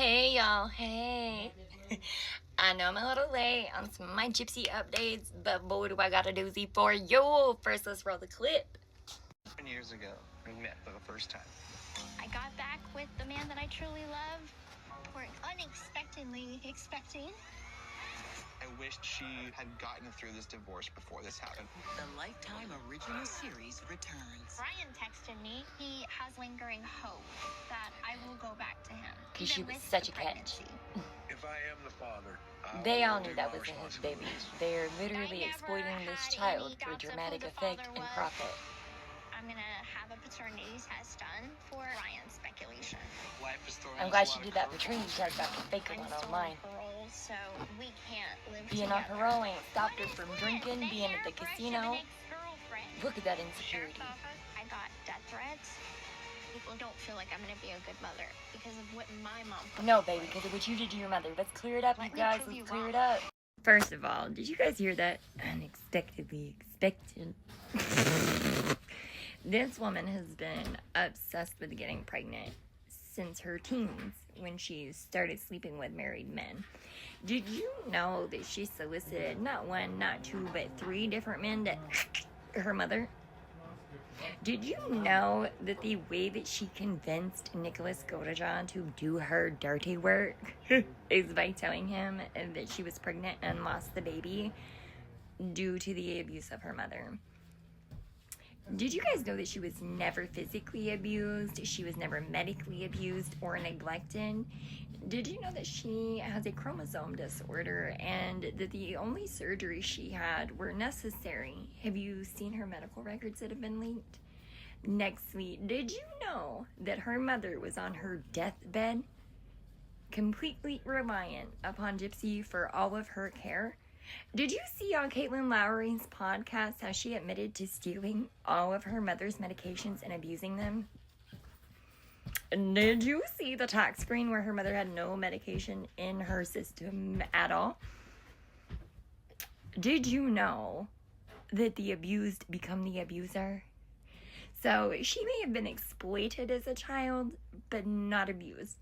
Hey y'all, hey. I know I'm a little late on some of my Gypsy updates, but boy do I got a doozy for you. First, let's roll the clip. 7 years ago, we met for the first time. I got back with the man that I truly love. We're unexpectedly expecting. I wished she had gotten through this divorce before this happened. The Lifetime original series returns. Ryan texted me. He has lingering hope that I will go back to him. Because she even was with such the a catch. pregnancy. If I am the father, They all will knew do that my wasn't his baby. responsibilities. They're I literally never exploiting this had child any for doubts of who dramatic the effect father and was. profit. I'm gonna have a paternity test done for Ryan's speculation. Life is throwing I'm us glad a she lot did of that curveballs. paternity test after faking I'm one still online. on parole, so we can't live Being on together. parole ain't stopped her What is from this? drinking, The being at the hairbrush of casino. an ex-girlfriend. Look at that Sheriff's insecurity. office. I got death threats. People don't feel like I'm gonna be a good mother because of what my mom put No, me baby, through. because of what you did to your mother. Let's clear it up, Let you me guys. prove you Let's clear it wrong. up. First of all, did you guys hear that? Unexpectedly expected. This woman has been obsessed with getting pregnant since her teens when she started sleeping with married men. Did you know that she solicited not one, not two, but 3 different men to her mother? Did you know that the way that she convinced Nicholas Godejohn to do her dirty work is by telling him that she was pregnant and lost the baby due to the abuse of her mother? Did you guys know that she was never physically abused? She was never medically abused or neglected? Did you know that she has a chromosome disorder and that the only surgeries she had were necessary? Have you seen her medical records that have been leaked? Nextly, did you know that her mother was on her deathbed, completely reliant upon Gypsy for all of her care? Did you see on Caitlin Lowry's podcast how she admitted to stealing all of her mother's medications and abusing them? Did you see the tax screen where her mother had no medication in her system at all? Did you know that the abused become the abuser? So she may have been exploited as a child, but not abused.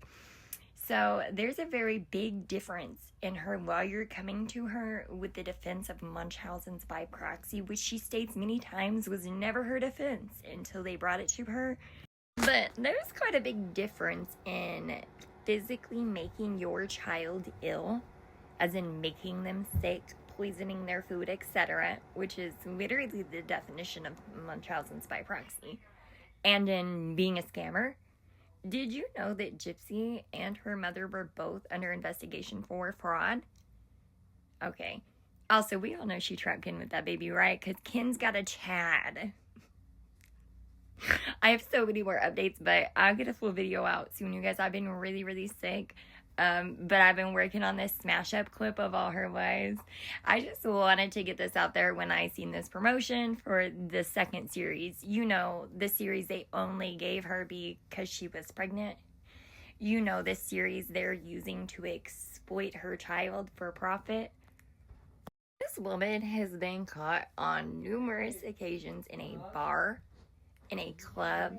So there's a very big difference in her lawyer coming to her with the defense of Munchausen's by proxy, which she states many times was never her defense until they brought it to her. But there's quite a big difference in physically making your child ill, as in making them sick, poisoning their food, etc., which is literally the definition of Munchausen's by proxy, and in being a scammer. Did you know that Gypsy and her mother were both under investigation for fraud? Okay. Also, we all know she trapped Ken with that baby, right? Because Ken's got a Chad. I have so many more updates, but I'll get a full video out soon, you guys. I've been really, really sick. But I've been working on this smash up clip of all her lies. I just wanted to get this out there when I seen this promotion for the second series. You know, the series they only gave her because she was pregnant. You know, this series they're using to exploit her child for profit. This woman has been caught on numerous occasions in a bar, in a club,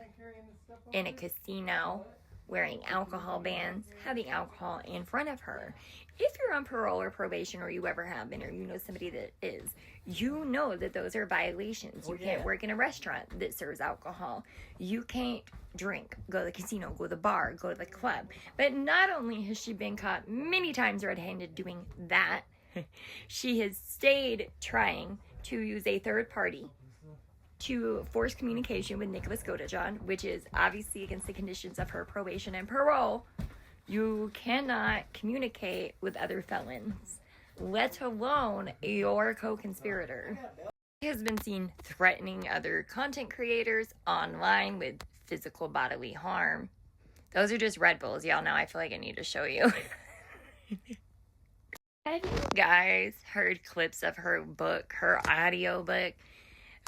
in a casino, wearing alcohol bands, having alcohol in front of her. If you're on parole or probation, or you ever have been, or you know somebody that is, you know that those are violations. You can't work in a restaurant that serves alcohol. You can't drink, go to the casino, go to the bar, go to the club. But not only has she been caught many times red-handed doing that, she has stayed trying to use a third party to force communication with Nicholas Godejohn, which is obviously against the conditions of her probation and parole. You cannot communicate with other felons, let alone your co-conspirator. She has been seen threatening other content creators online with physical bodily harm. Those are just Red Bulls, y'all. Now I feel like I need to show you. Have you guys heard clips of her book, her audio book?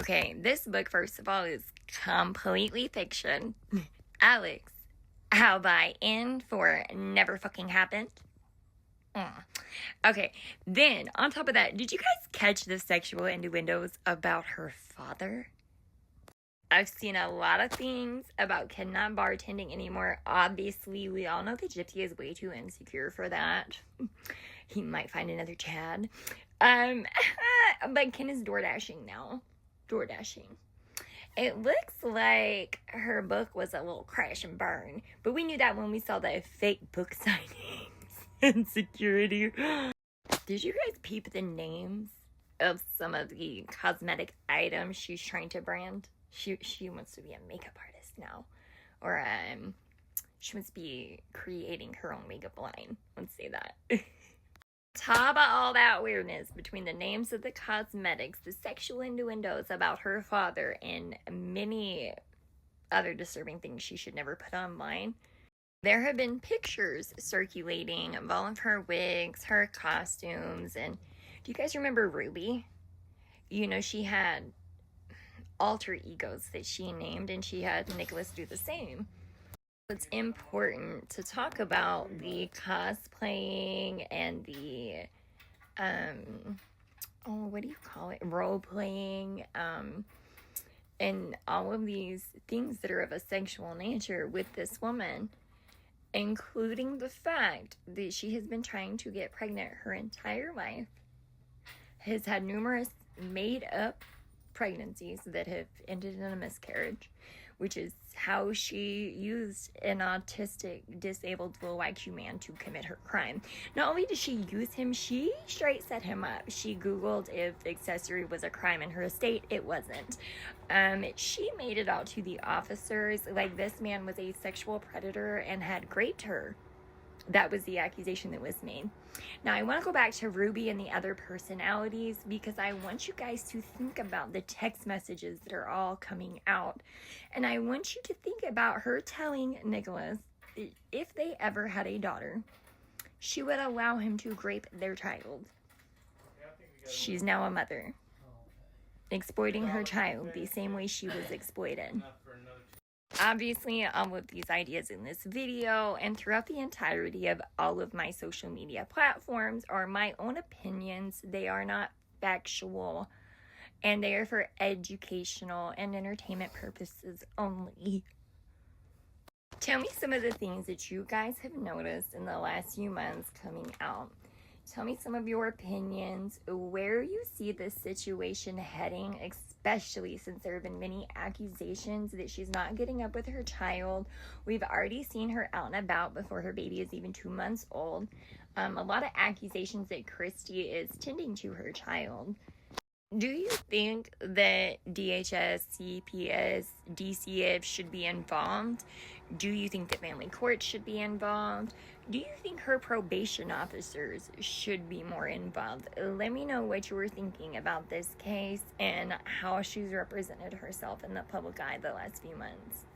Okay, this book, first of all, is completely fiction. Alex, I'll buy in for never fucking happened. Okay, then, on top of that, did you guys catch the sexual innuendos about her father? I've seen a lot of things about Ken not bartending anymore. Obviously, we all know that Gypsy is way too insecure for that. He might find another Chad. But Ken is door dashing now. Door dashing. It looks like her book was a little crash and burn, but we knew that when we saw the fake book signings and security. Did you guys peep the names of some of the cosmetic items she's trying to brand? She wants to be a makeup artist now, or she must be creating her own makeup line. Let's say that. Top of all that weirdness between the names of the cosmetics, the sexual innuendos about her father, and many other disturbing things she should never put online, there have been pictures circulating of all of her wigs, her costumes, and do you guys remember Ruby? You know, she had alter egos that she named, and she had Nicholas do the same. It's important to talk about the cosplaying and the what do you call it, role playing, and all of these things that are of a sexual nature with this woman, including the fact that she has been trying to get pregnant her entire life, has had numerous made up pregnancies that have ended in a miscarriage, which is how she used an autistic, disabled, low IQ man to commit her crime. Not only did she use him, she straight set him up. She Googled if accessory was a crime in her state. It wasn't. She made it out to the officers like this man was a sexual predator and had raped her. That was the accusation that was made. Now, I want to go back to Ruby and the other personalities because I want you guys to think about the text messages that are all coming out. And I want you to think about her telling Nicholas if they ever had a daughter, she would allow him to rape their child. She's now a mother, exploiting her child the same way she was exploited. Obviously, all of these ideas in this video and throughout the entirety of all of my social media platforms are my own opinions. They are not factual, and they are for educational and entertainment purposes only. Tell me some of the things that you guys have noticed in the last few months coming out. Tell me some of your opinions, where you see this situation heading, especially since there have been many accusations that she's not getting up with her child. We've already seen her out and about before her baby is even 2 months old. A lot of accusations that Christy is tending to her child. Do you think that DHS, CPS, DCF should be involved? Do you think that family court should be involved? Do you think her probation officers should be more involved? Let me know what you were thinking about this case and how she's represented herself in the public eye the last few months.